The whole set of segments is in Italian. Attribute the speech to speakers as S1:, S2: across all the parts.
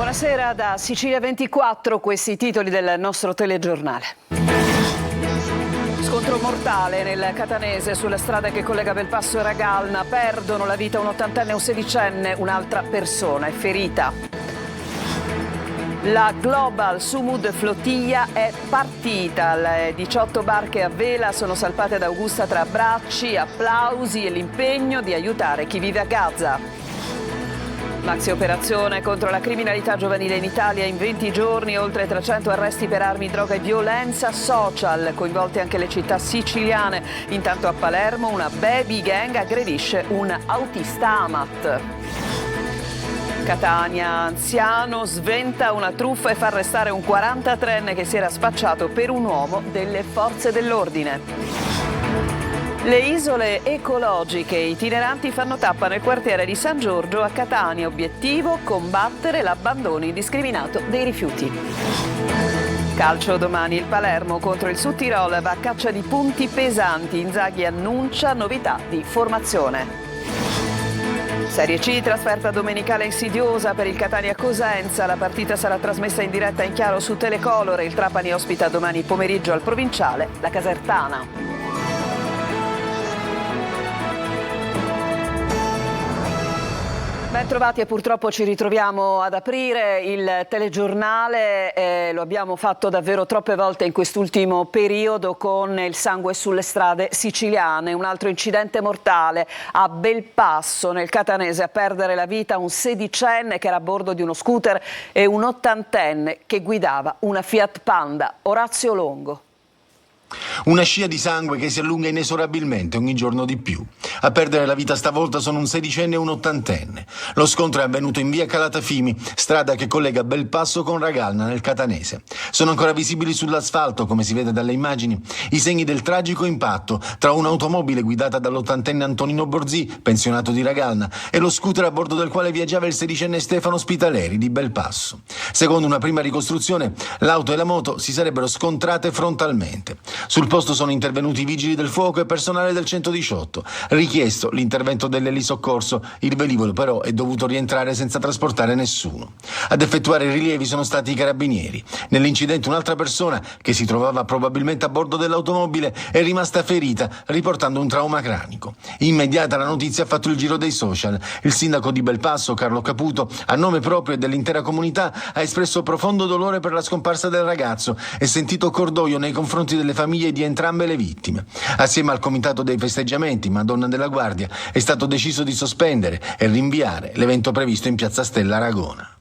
S1: Buonasera da Sicilia 24, questi i titoli del nostro telegiornale. Scontro mortale nel Catanese sulla strada che collega Belpasso e Ragalna. Perdono la vita un 80enne e un 16enne, un'altra persona è ferita. La Global Sumud Flottiglia è partita. Le 18 barche a vela sono salpate da Augusta tra abbracci, applausi e l'impegno di aiutare chi vive a Gaza. Maxi operazione contro la criminalità giovanile in Italia in 20 giorni, oltre 300 arresti per armi, droga e violenza social, coinvolte anche le città siciliane. Intanto a Palermo una baby gang aggredisce un autista AMAT. Catania, anziano, sventa una truffa e fa arrestare un 43enne che si era spacciato per un uomo delle forze dell'ordine. Le isole ecologiche itineranti fanno tappa nel quartiere di San Giorgio a Catania. Obiettivo: combattere l'abbandono indiscriminato dei rifiuti. Calcio domani il Palermo contro il Sudtirol va a caccia di punti pesanti. Inzaghi annuncia novità di formazione. Serie C, trasferta domenicale insidiosa per il Catania Cosenza. La partita sarà trasmessa in diretta in chiaro su Telecolor. Il Trapani ospita domani pomeriggio al Provinciale la Casertana. Ben trovati e purtroppo ci ritroviamo ad aprire il telegiornale, lo abbiamo fatto davvero troppe volte in quest'ultimo periodo con il sangue sulle strade siciliane. Un altro incidente mortale a Belpasso nel Catanese, a perdere la vita un 16enne che era a bordo di uno scooter e un 80enne che guidava una Fiat Panda. Orazio Longo.
S2: Una scia di sangue che si allunga inesorabilmente ogni giorno di più. A perdere la vita stavolta sono un 16enne e un 80enne. Lo scontro è avvenuto in via Calatafimi, strada che collega Belpasso con Ragalna nel Catanese. Sono ancora visibili sull'asfalto, come si vede dalle immagini, i segni del tragico impatto tra un'automobile guidata dall'80enne Antonino Borzì, pensionato di Ragalna, e lo scooter a bordo del quale viaggiava il 16enne Stefano Spitaleri di Belpasso. Secondo una prima ricostruzione, l'auto e la moto si sarebbero scontrate frontalmente. Sul posto sono intervenuti i vigili del fuoco e personale del 118. Richiesto l'intervento dell'elisoccorso, il velivolo però è dovuto rientrare senza trasportare nessuno. Ad effettuare i rilievi sono stati i carabinieri. Nell'incidente un'altra persona, che si trovava probabilmente a bordo dell'automobile, è rimasta ferita, riportando un trauma cranico. Immediata la notizia ha fatto il giro dei social. Il sindaco di Belpasso, Carlo Caputo, a nome proprio e dell'intera comunità, ha espresso profondo dolore per la scomparsa del ragazzo e sentito cordoglio nei confronti delle famiglie di entrambe le vittime. Assieme al comitato dei festeggiamenti Madonna della Guardia è stato deciso di sospendere e rinviare l'evento previsto in Piazza Stella Aragona.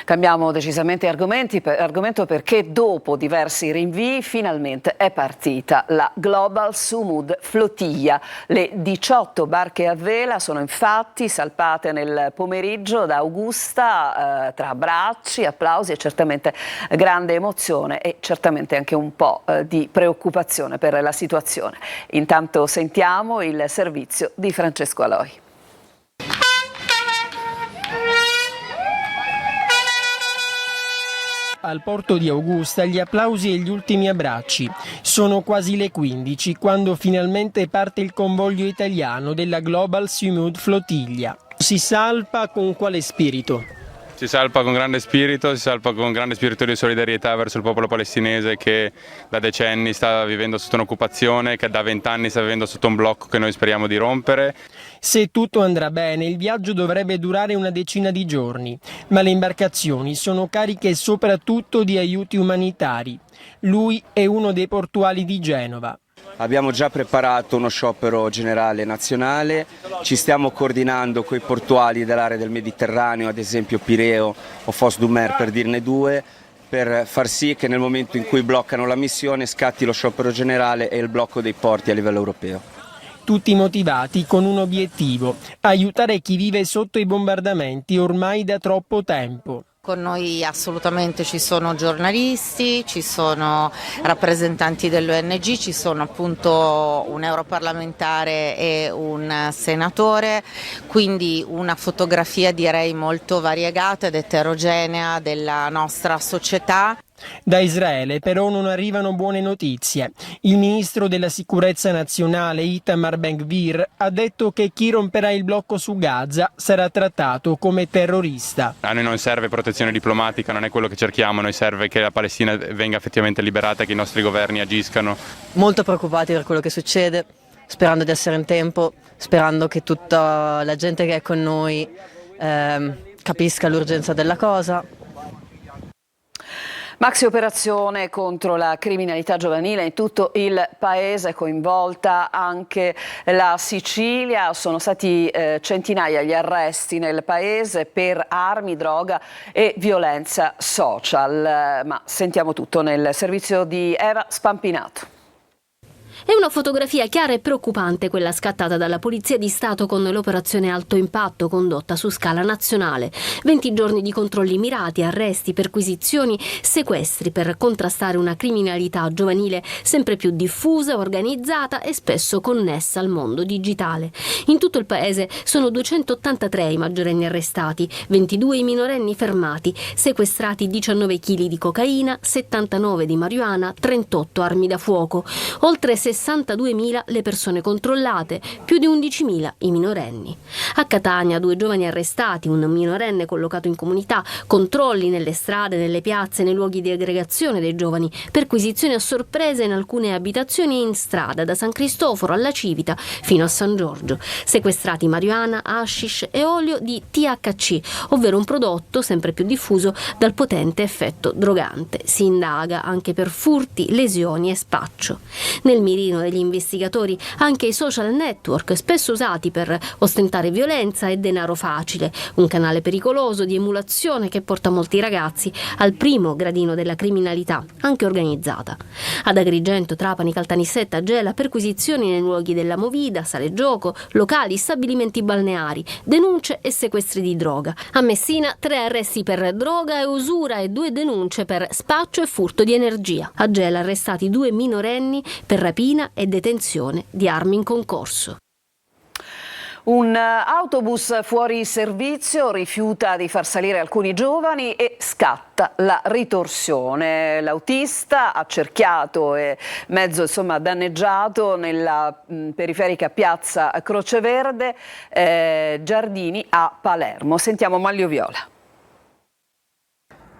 S1: Cambiamo decisamente argomento perché dopo diversi rinvii finalmente è partita la Global Sumud Flottiglia. Le 18 barche a vela sono infatti salpate nel pomeriggio da Augusta tra abbracci, applausi e certamente grande emozione e certamente anche un po' di preoccupazione per la situazione. Intanto sentiamo il servizio di Francesco Aloi.
S3: Al porto di Augusta gli applausi e gli ultimi abbracci. Sono quasi le 15 quando finalmente parte il convoglio italiano della Global Sumud Flottiglia. Si salpa con quale spirito?
S4: Si salpa con grande spirito, di solidarietà verso il popolo palestinese che da decenni sta vivendo sotto un'occupazione, che da 20 anni sta vivendo sotto un blocco che noi speriamo di rompere.
S3: Se tutto andrà bene, il viaggio dovrebbe durare una decina di giorni, ma le imbarcazioni sono cariche soprattutto di aiuti umanitari. Lui è uno dei portuali di Genova.
S5: Abbiamo già preparato uno sciopero generale nazionale, ci stiamo coordinando con i portuali dell'area del Mediterraneo, ad esempio Pireo o Fos du Mer per dirne due, per far sì che nel momento in cui bloccano la missione scatti lo sciopero generale e il blocco dei porti a livello europeo.
S3: Tutti motivati con un obiettivo: aiutare chi vive sotto i bombardamenti ormai da troppo tempo.
S6: Con noi assolutamente ci sono giornalisti, ci sono rappresentanti dell'ONG, ci sono appunto un europarlamentare e un senatore, quindi una fotografia direi molto variegata ed eterogenea della nostra società.
S3: Da Israele però non arrivano buone notizie. Il ministro della sicurezza nazionale Itamar Ben-Gvir ha detto che chi romperà il blocco su Gaza sarà trattato come terrorista.
S4: A noi non serve protezione diplomatica, non è quello che cerchiamo, a noi serve che la Palestina venga effettivamente liberata, che i nostri governi agiscano.
S7: Molto preoccupati per quello che succede, sperando di essere in tempo, sperando che tutta la gente che è con noi capisca l'urgenza della cosa.
S1: Maxi operazione contro la criminalità giovanile in tutto il paese, coinvolta anche la Sicilia. Sono stati centinaia gli arresti nel paese per armi, droga e violenza social. Ma sentiamo tutto nel servizio di Eva Spampinato.
S8: È una fotografia chiara e preoccupante quella scattata dalla Polizia di Stato con l'operazione Alto Impatto condotta su scala nazionale. 20 giorni di controlli mirati, arresti, perquisizioni, sequestri per contrastare una criminalità giovanile sempre più diffusa, organizzata e spesso connessa al mondo digitale. In tutto il paese sono 283 i maggiorenni arrestati, 22 i minorenni fermati, sequestrati 19 kg di cocaina, 79 di marijuana, 38 armi da fuoco, oltre 62.000 le persone controllate, più di 11.000 i minorenni. A Catania 2 giovani arrestati, un minorenne collocato in comunità, controlli nelle strade, nelle piazze, nei luoghi di aggregazione dei giovani, perquisizioni a sorpresa in alcune abitazioni e in strada, da San Cristoforo alla Civita fino a San Giorgio. Sequestrati marijuana, hashish e olio di THC, ovvero un prodotto sempre più diffuso dal potente effetto drogante. Si indaga anche per furti, lesioni e spaccio. Nel mirino degli investigatori anche i social network, spesso usati per ostentare violenza e denaro facile, un canale pericoloso di emulazione che porta molti ragazzi al primo gradino della criminalità, anche organizzata. Ad Agrigento, Trapani, Caltanissetta, Gela, perquisizioni nei luoghi della movida, sale gioco, locali, stabilimenti balneari, denunce e sequestri di droga. A Messina 3 arresti per droga e usura e 2 denunce per spaccio e furto di energia. A Gela arrestati 2 minorenni per rapina e detenzione di armi in concorso.
S1: Un autobus fuori servizio rifiuta di far salire alcuni giovani e scatta la ritorsione. L'autista, accerchiato e mezzo danneggiato nella periferica piazza Croceverde, Giardini a Palermo. Sentiamo Maglio Viola.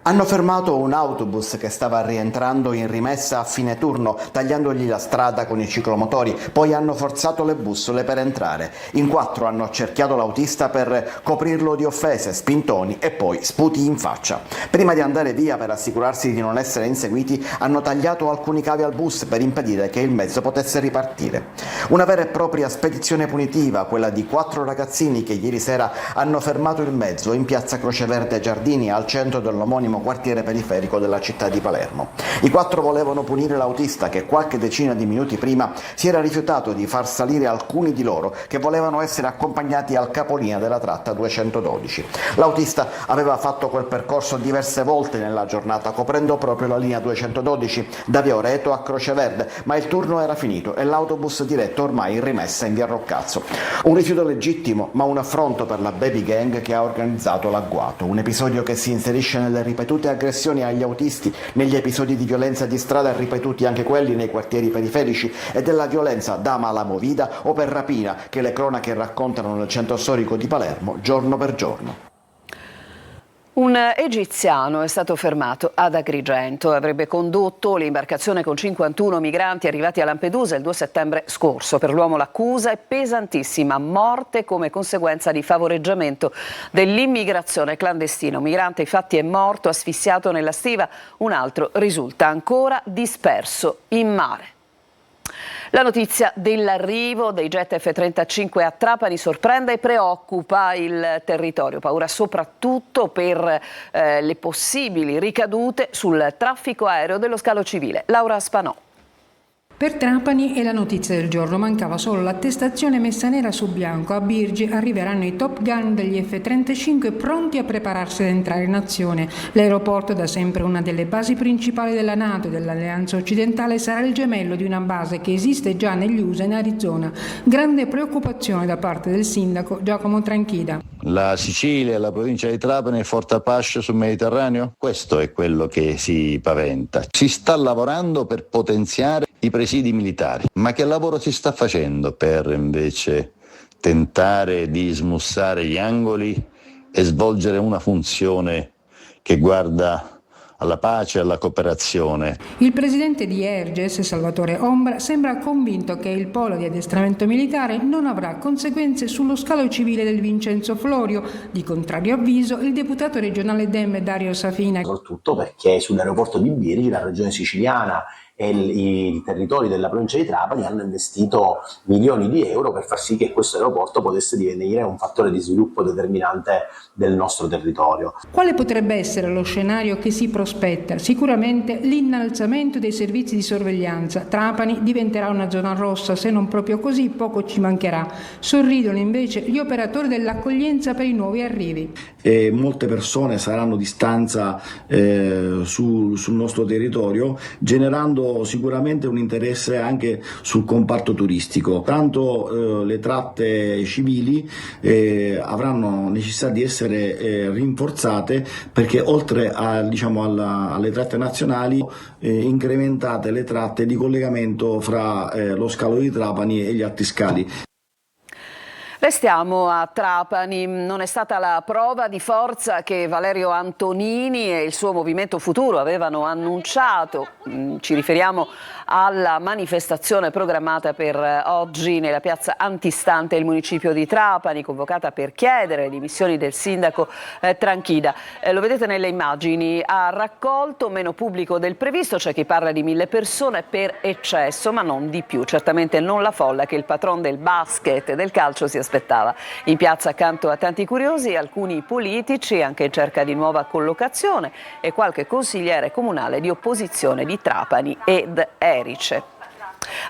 S9: Hanno fermato un autobus che stava rientrando in rimessa a fine turno, tagliandogli la strada con i ciclomotori, poi hanno forzato le bussole per entrare. In 4 hanno accerchiato l'autista per coprirlo di offese, spintoni e poi sputi in faccia. Prima di andare via, per assicurarsi di non essere inseguiti, hanno tagliato alcuni cavi al bus per impedire che il mezzo potesse ripartire. Una vera e propria spedizione punitiva, quella di 4 ragazzini che ieri sera hanno fermato il mezzo in piazza Croceverde Giardini, al centro dell'omonimo quartiere periferico della città di Palermo. I 4 volevano punire l'autista che qualche decina di minuti prima si era rifiutato di far salire alcuni di loro che volevano essere accompagnati al capolinea della tratta 212. L'autista aveva fatto quel percorso diverse volte nella giornata, coprendo proprio la linea 212 da via Oreto a Croceverde, ma il turno era finito e l'autobus diretto ormai in rimessa in via Roccazzo. Un rifiuto legittimo, ma un affronto per la baby gang che ha organizzato l'agguato, un episodio che si inserisce nelle ripetute aggressioni agli autisti, negli episodi di violenza di strada ripetuti anche quelli nei quartieri periferici e della violenza da mala movida o per rapina che le cronache raccontano nel centro storico di Palermo giorno per giorno.
S1: Un egiziano è stato fermato ad Agrigento. Avrebbe condotto l'imbarcazione con 51 migranti arrivati a Lampedusa il 2 settembre scorso. Per l'uomo l'accusa è pesantissima: morte come conseguenza di favoreggiamento dell'immigrazione clandestina. Un migrante infatti è morto asfissiato nella stiva, un altro risulta ancora disperso in mare. La notizia dell'arrivo dei jet F-35 a Trapani sorprende e preoccupa il territorio. Paura soprattutto per le possibili ricadute sul traffico aereo dello scalo civile. Laura Spanò.
S10: Per Trapani è la notizia del giorno, mancava solo l'attestazione messa nera su bianco. A Birgi arriveranno i Top Gun degli F-35 pronti a prepararsi ad entrare in azione. L'aeroporto, da sempre una delle basi principali della NATO e dell'Alleanza Occidentale, sarà il gemello di una base che esiste già negli USA in Arizona. Grande preoccupazione da parte del sindaco Giacomo Tranchida.
S11: La Sicilia e la provincia di Trapani è forte Apache sul Mediterraneo? Questo è quello che si paventa. Si sta lavorando per potenziare i presidi militari, ma che lavoro si sta facendo per invece tentare di smussare gli angoli e svolgere una funzione che guarda alla pace e alla cooperazione?
S10: Il presidente di Erges, Salvatore Ombra, sembra convinto che il polo di addestramento militare non avrà conseguenze sullo scalo civile del Vincenzo Florio. Di contrario avviso il deputato regionale Dem Dario Safina.
S12: Soprattutto perché sull'aeroporto di Birgi la regione siciliana e i territori della provincia di Trapani hanno investito milioni di euro per far sì che questo aeroporto potesse divenire un fattore di sviluppo determinante del nostro territorio.
S10: Quale potrebbe essere lo scenario che si prospetta? Sicuramente l'innalzamento dei servizi di sorveglianza. Trapani diventerà una zona rossa, se non proprio così poco ci mancherà. Sorridono invece gli operatori dell'accoglienza per i nuovi arrivi.
S13: Molte persone saranno di stanza sul nostro territorio, generando sicuramente un interesse anche sul comparto turistico. Tanto le tratte civili avranno necessità di essere rinforzate, perché oltre alle tratte nazionali incrementate le tratte di collegamento fra lo scalo di Trapani e gli altri scali.
S1: Restiamo a Trapani. Non è stata la prova di forza che Valerio Antonini e il suo Movimento Futuro avevano annunciato. Ci riferiamo alla manifestazione programmata per oggi nella piazza antistante il municipio di Trapani, convocata per chiedere le dimissioni del sindaco Tranchida. Lo vedete nelle immagini, ha raccolto meno pubblico del previsto, c'è chi parla di 1000 persone per eccesso, ma non di più. Certamente non la folla che il patron del basket e del calcio si aspettava. In piazza, accanto a tanti curiosi, alcuni politici anche in cerca di nuova collocazione e qualche consigliere comunale di opposizione di Trapani ed Erice.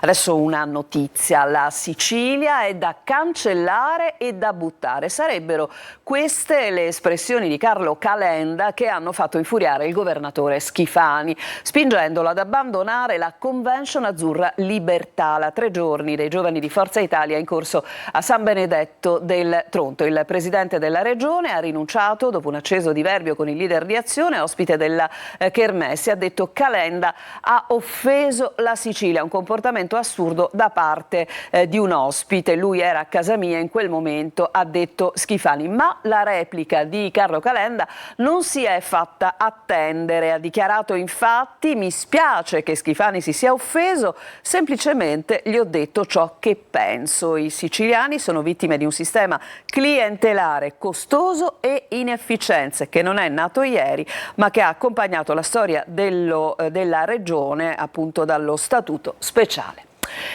S1: Adesso una notizia: la Sicilia è da cancellare e da buttare. Sarebbero queste le espressioni di Carlo Calenda che hanno fatto infuriare il governatore Schifani, spingendolo ad abbandonare la Convention Azzurra Libertà, la 3 giorni dei giovani di Forza Italia in corso a San Benedetto del Tronto. Il presidente della regione ha rinunciato dopo un acceso diverbio con il leader di Azione, ospite della Kermesse. Ha detto: Calenda ha offeso la Sicilia, un comportamento assurdo da parte di un ospite. Lui era a casa mia in quel momento, ha detto Schifani. Ma la replica di Carlo Calenda non si è fatta attendere. Ha dichiarato infatti: mi spiace che Schifani si sia offeso, semplicemente gli ho detto ciò che penso. I siciliani sono vittime di un sistema clientelare costoso e inefficiente che non è nato ieri, ma che ha accompagnato la storia della regione appunto dallo statuto speciale.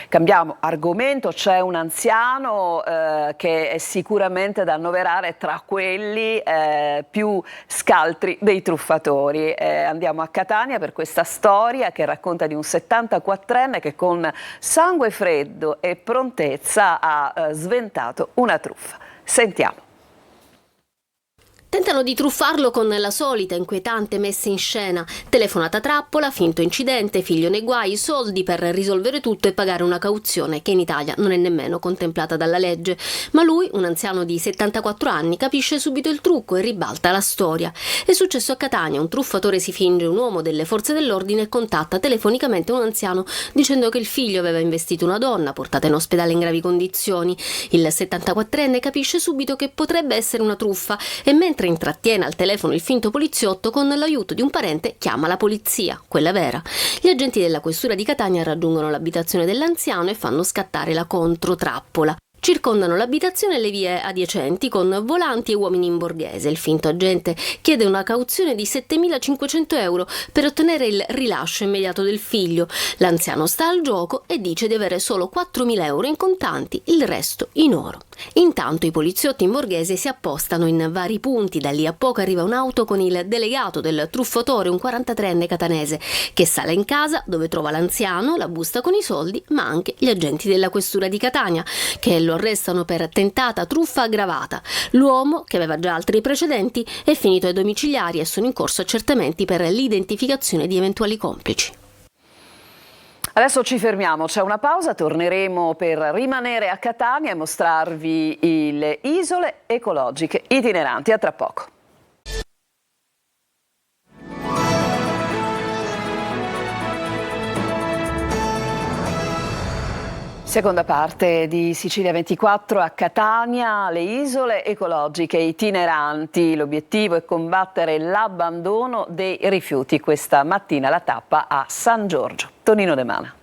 S1: Cambiamo argomento, c'è un anziano che è sicuramente da annoverare tra quelli più scaltri dei truffatori. Andiamo a Catania per questa storia che racconta di un 74enne che con sangue freddo e prontezza ha sventato una truffa. Sentiamo.
S8: Tentano di truffarlo con la solita inquietante messa in scena: telefonata trappola, finto incidente, figlio nei guai, soldi per risolvere tutto e pagare una cauzione che in Italia non è nemmeno contemplata dalla legge. Ma lui, un anziano di 74 anni, capisce subito il trucco e ribalta la storia. È successo a Catania: un truffatore si finge un uomo delle forze dell'ordine e contatta telefonicamente un anziano dicendo che il figlio aveva investito una donna portata in ospedale in gravi condizioni. Il 74enne capisce subito che potrebbe essere una truffa e mentre intrattiene al telefono il finto poliziotto, con l'aiuto di un parente chiama la polizia, quella vera. Gli agenti della questura di Catania raggiungono l'abitazione dell'anziano e fanno scattare la controtrappola. Circondano l'abitazione e le vie adiacenti con volanti e uomini in borghese. Il finto agente chiede una cauzione di 7.500 euro per ottenere il rilascio immediato del figlio. L'anziano sta al gioco e dice di avere solo 4.000 euro in contanti, il resto in oro. Intanto i poliziotti in Borghese si appostano in vari punti. Da lì a poco arriva un'auto con il delegato del truffatore, un 43enne catanese, che sale in casa dove trova l'anziano, la busta con i soldi, ma anche gli agenti della questura di Catania, che lo arrestano per tentata truffa aggravata. L'uomo, che aveva già altri precedenti, è finito ai domiciliari e sono in corso accertamenti per l'identificazione di eventuali complici.
S1: Adesso ci fermiamo, c'è una pausa, torneremo per rimanere a Catania e mostrarvi le isole ecologiche itineranti. A tra poco. Seconda parte di Sicilia 24 a Catania, le isole ecologiche itineranti. L'obiettivo è combattere l'abbandono dei rifiuti. Questa mattina la tappa a San Giorgio. Tonino De Mana.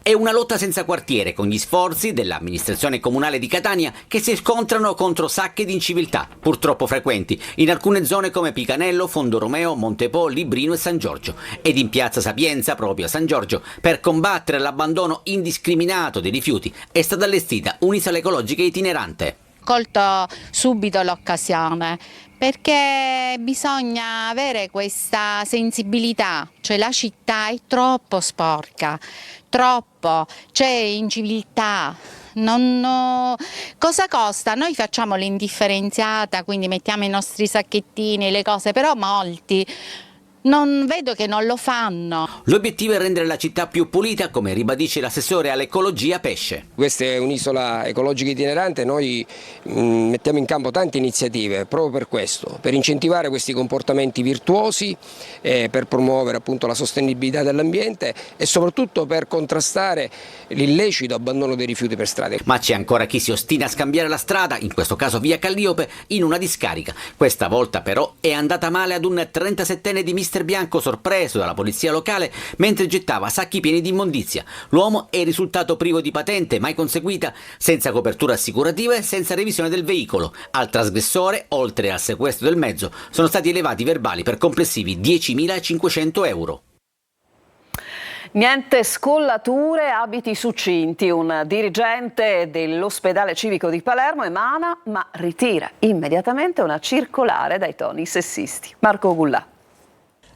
S14: È una lotta senza quartiere, con gli sforzi dell'amministrazione comunale di Catania che si scontrano contro sacche di inciviltà, purtroppo frequenti, in alcune zone come Picanello, Fondo Romeo, Montepo, Librino e San Giorgio. Ed in piazza Sapienza, proprio a San Giorgio, per combattere l'abbandono indiscriminato dei rifiuti, è stata allestita un'isola ecologica itinerante.
S15: Colto subito l'occasione perché bisogna avere questa sensibilità, cioè la città è troppo sporca, troppo, c'è inciviltà. Cosa costa? Noi facciamo l'indifferenziata, quindi mettiamo i nostri sacchettini, le cose, però molti non vedo che non lo fanno.
S14: L'obiettivo è rendere la città più pulita, come ribadisce l'assessore all'ecologia Pesce.
S16: Questa è un'isola ecologica itinerante, noi mettiamo in campo tante iniziative proprio per questo, per incentivare questi comportamenti virtuosi, per promuovere appunto la sostenibilità dell'ambiente e soprattutto per contrastare l'illecito abbandono dei rifiuti per strade.
S14: Ma c'è ancora chi si ostina a scambiare la strada, in questo caso via Calliope, in una discarica. Questa volta però è andata male ad un 37enne di Mister Bianco, sorpreso dalla polizia locale mentre gettava sacchi pieni di immondizia. L'uomo è risultato privo di patente mai conseguita, senza copertura assicurativa e senza revisione del veicolo. Al trasgressore, oltre al sequestro del mezzo, sono stati elevati verbali per complessivi 10.500 euro.
S1: Niente scollature, abiti succinti. Un dirigente dell'ospedale civico di Palermo emana ma ritira immediatamente una circolare dai toni sessisti. Marco Gullà.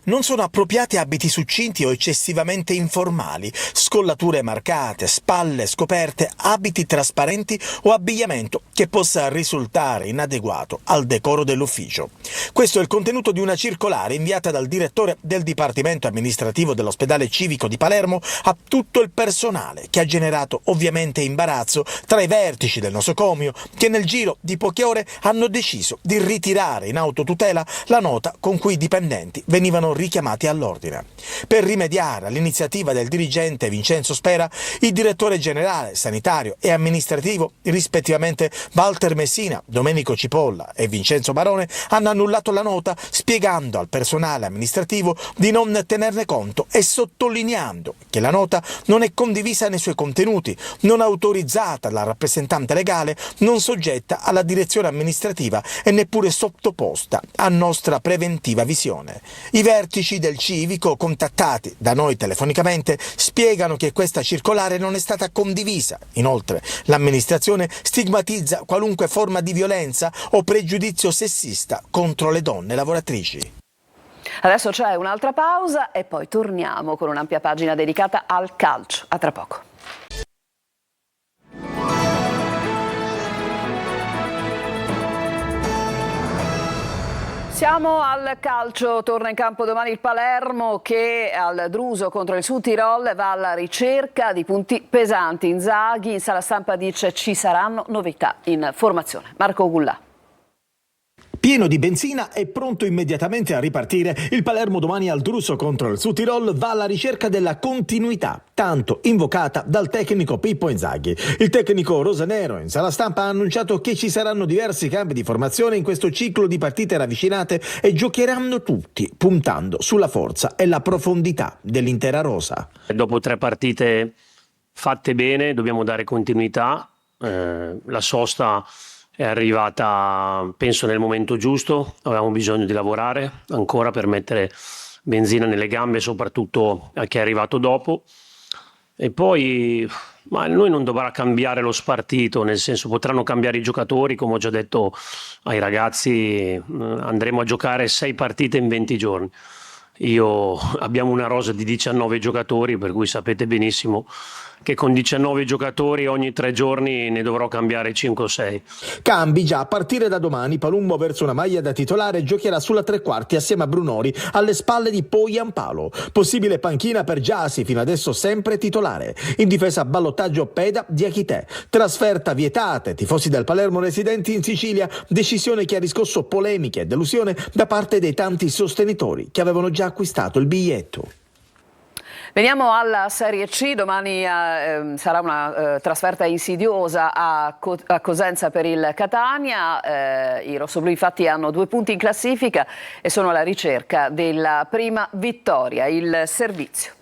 S17: Non sono appropriati abiti succinti o eccessivamente informali, scollature marcate, spalle scoperte, abiti trasparenti o abbigliamento che possa risultare inadeguato al decoro dell'ufficio. Questo è il contenuto di una circolare inviata dal direttore del Dipartimento Amministrativo dell'Ospedale Civico di Palermo a tutto il personale, che ha generato ovviamente imbarazzo tra i vertici del nosocomio, che nel giro di poche ore hanno deciso di ritirare in autotutela la nota con cui i dipendenti venivano richiamati all'ordine. Per rimediare all'iniziativa del dirigente Vincenzo Spera, il direttore generale sanitario e amministrativo, rispettivamente Walter Messina, Domenico Cipolla e Vincenzo Barone, hanno annullato la nota spiegando al personale amministrativo di non tenerne conto e sottolineando che la nota non è condivisa nei suoi contenuti, non autorizzata dalla rappresentante legale, non soggetta alla direzione amministrativa e neppure sottoposta a nostra preventiva visione. I vertici del civico, contattati da noi telefonicamente, spiegano che questa circolare non è stata condivisa. Inoltre, l'amministrazione stigmatizza qualunque forma di violenza o pregiudizio sessista contro le donne lavoratrici.
S1: Adesso c'è un'altra pausa e poi torniamo con un'ampia pagina dedicata al calcio. A tra poco. Siamo al calcio, torna in campo domani il Palermo che al Druso contro il Südtirol va alla ricerca di punti pesanti. Inzaghi in sala stampa dice ci saranno novità in formazione. Marco Gullà.
S17: Pieno di benzina e pronto immediatamente a ripartire, il Palermo domani al Druso contro il Südtirol va alla ricerca della continuità, tanto invocata dal tecnico Pippo Inzaghi. Il tecnico rosanero in sala stampa ha annunciato che ci saranno diversi cambi di formazione in questo ciclo di partite ravvicinate e giocheranno tutti, puntando sulla forza e la profondità dell'intera rosa.
S18: Dopo 3 partite fatte bene dobbiamo dare continuità, la sosta è arrivata penso nel momento giusto, avevamo bisogno di lavorare ancora per mettere benzina nelle gambe soprattutto a chi è arrivato dopo E poi ma noi non dovrà cambiare lo spartito, nel senso potranno cambiare i giocatori, come ho già detto ai ragazzi, andremo a giocare 6 partite in 20 giorni. Abbiamo una rosa di 19 giocatori, per cui sapete benissimo che con 19 giocatori ogni 3 giorni ne dovrò cambiare 5 o 6.
S17: Cambi già a partire da domani. Palumbo verso una maglia da titolare giocherà sulla tre quarti assieme a Brunori alle spalle di Poyampalo. Possibile panchina per Gyasi, fino adesso sempre titolare. In difesa ballottaggio Peda di Achite. Trasferta vietata, tifosi del Palermo residenti in Sicilia, decisione che ha riscosso polemiche e delusione da parte dei tanti sostenitori che avevano già acquistato il biglietto.
S1: Veniamo alla Serie C, domani sarà una trasferta insidiosa a Cosenza per il Catania. I rossoblù infatti hanno 2 punti in classifica e sono alla ricerca della prima vittoria. Il servizio.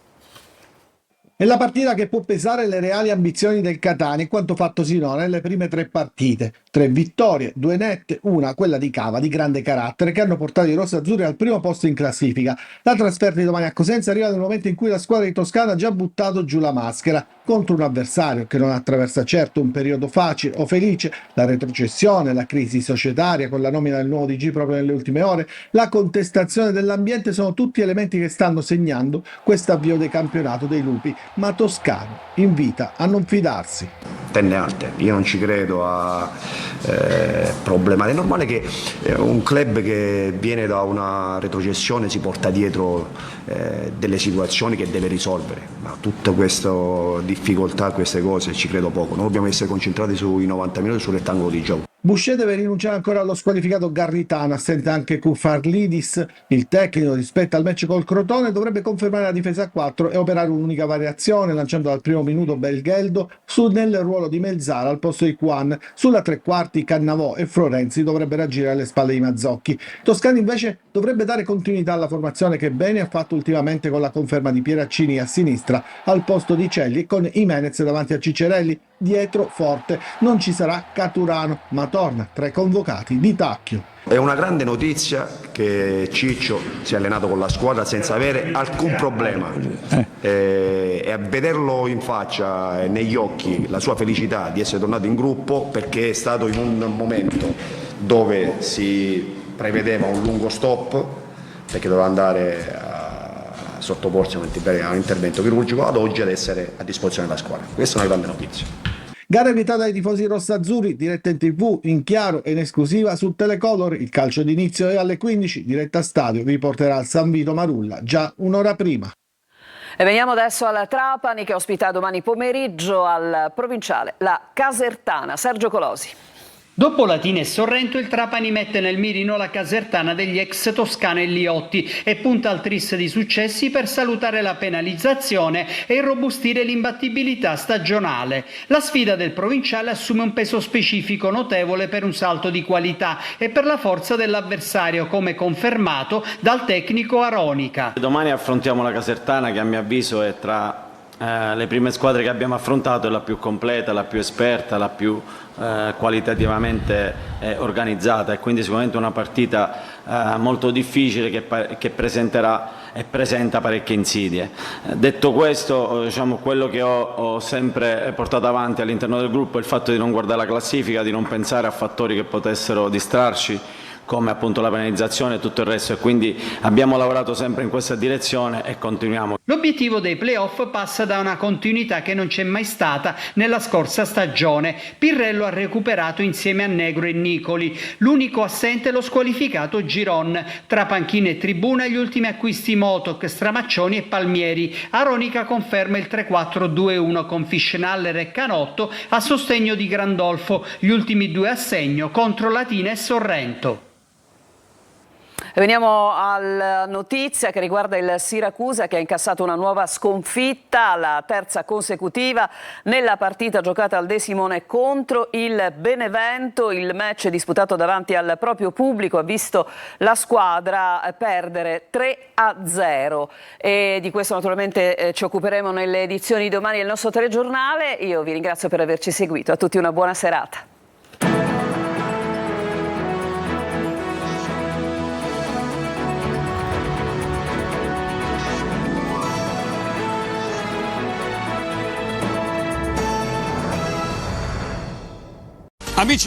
S19: È la partita che può pesare le reali ambizioni del Catania, quanto fatto sinora nelle prime 3 partite. 3 vittorie, 2 nette, una quella di Cava, di grande carattere, che hanno portato i rossazzurri al primo posto in classifica. La trasferta di domani a Cosenza arriva nel momento in cui la squadra di Toscana ha già buttato giù la maschera contro un avversario che non attraversa certo un periodo facile o felice. La retrocessione, la crisi societaria con la nomina del nuovo DG proprio nelle ultime ore, la contestazione dell'ambiente sono tutti elementi che stanno segnando questo avvio del campionato dei lupi, ma Toscano invita a non fidarsi.
S20: Tende alte, io non ci credo a problematiche. È normale che un club che viene da una retrocessione si porta dietro delle situazioni che deve risolvere, ma tutte queste difficoltà, queste cose ci credo poco. Noi dobbiamo essere concentrati sui 90 minuti sul rettangolo di gioco.
S19: Boucher deve rinunciare ancora allo squalificato Garritano, assente anche Kufarlidis. Il tecnico rispetto al match col Crotone dovrebbe confermare la difesa a 4 e operare un'unica variazione, lanciando dal primo minuto Belgeldo nel ruolo di Melzara al posto di Quan. Sulla tre quarti Cannavò e Florenzi dovrebbero agire alle spalle di Mazzocchi. Toscani invece dovrebbe dare continuità alla formazione che bene ha fatto ultimamente con la conferma di Pieraccini a sinistra al posto di Celli, con Jimenez davanti a Ciccerelli. Dietro forte non ci sarà Caturano, ma torna tra i convocati Di Tacchio.
S20: È una grande notizia che Ciccio si è allenato con la squadra senza avere alcun problema e a vederlo in faccia e negli occhi la sua felicità di essere tornato in gruppo, perché è stato in un momento dove si prevedeva un lungo stop perché doveva andare a sottoporsi a un intervento chirurgico, ad oggi ad essere a disposizione della squadra. Questa è una grande notizia.
S19: Gara vietata ai tifosi rossazzurri, diretta in TV, in chiaro e in esclusiva su Telecolor. Il calcio d'inizio è alle 15, diretta stadio vi porterà al San Vito Marulla già un'ora prima.
S1: E veniamo adesso alla Trapani, che ospita domani pomeriggio al Provinciale la Casertana. Sergio Colosi.
S21: Dopo Latina e Sorrento, il Trapani mette nel mirino la Casertana degli ex Toscana e Liotti e punta al tris di successi per salutare la penalizzazione e irrobustire l'imbattibilità stagionale. La sfida del Provinciale assume un peso specifico notevole per un salto di qualità e per la forza dell'avversario, come confermato dal tecnico Aronica.
S22: Domani affrontiamo la Casertana, che a mio avviso è tra le prime squadre che abbiamo affrontato, è la più completa, la più esperta, la più qualitativamente organizzata, e quindi sicuramente una partita molto difficile che presenterà e presenta parecchie insidie. Detto questo, diciamo, quello che ho sempre portato avanti all'interno del gruppo è il fatto di non guardare la classifica, di non pensare a fattori che potessero distrarci, come appunto la penalizzazione e tutto il resto, e quindi abbiamo lavorato sempre in questa direzione e continuiamo.
S21: L'obiettivo dei playoff passa da una continuità che non c'è mai stata nella scorsa stagione. Pirrello ha recuperato insieme a Negro e Nicoli. L'unico assente è lo squalificato Giron. Tra panchina e tribuna gli ultimi acquisti Motoc, Stramaccioni e Palmieri. Aronica conferma il 3-4-2-1 con Fischnaller e Canotto a sostegno di Grandolfo. Gli ultimi 2 a segno contro Latina e Sorrento.
S1: Veniamo alla notizia che riguarda il Siracusa, che ha incassato una nuova sconfitta, la terza consecutiva nella partita giocata al De Simone contro il Benevento. Il match disputato davanti al proprio pubblico ha visto la squadra perdere 3-0 e di questo naturalmente ci occuperemo nelle edizioni di domani del nostro telegiornale. Io vi ringrazio per averci seguito, a tutti una buona serata.
S2: Amici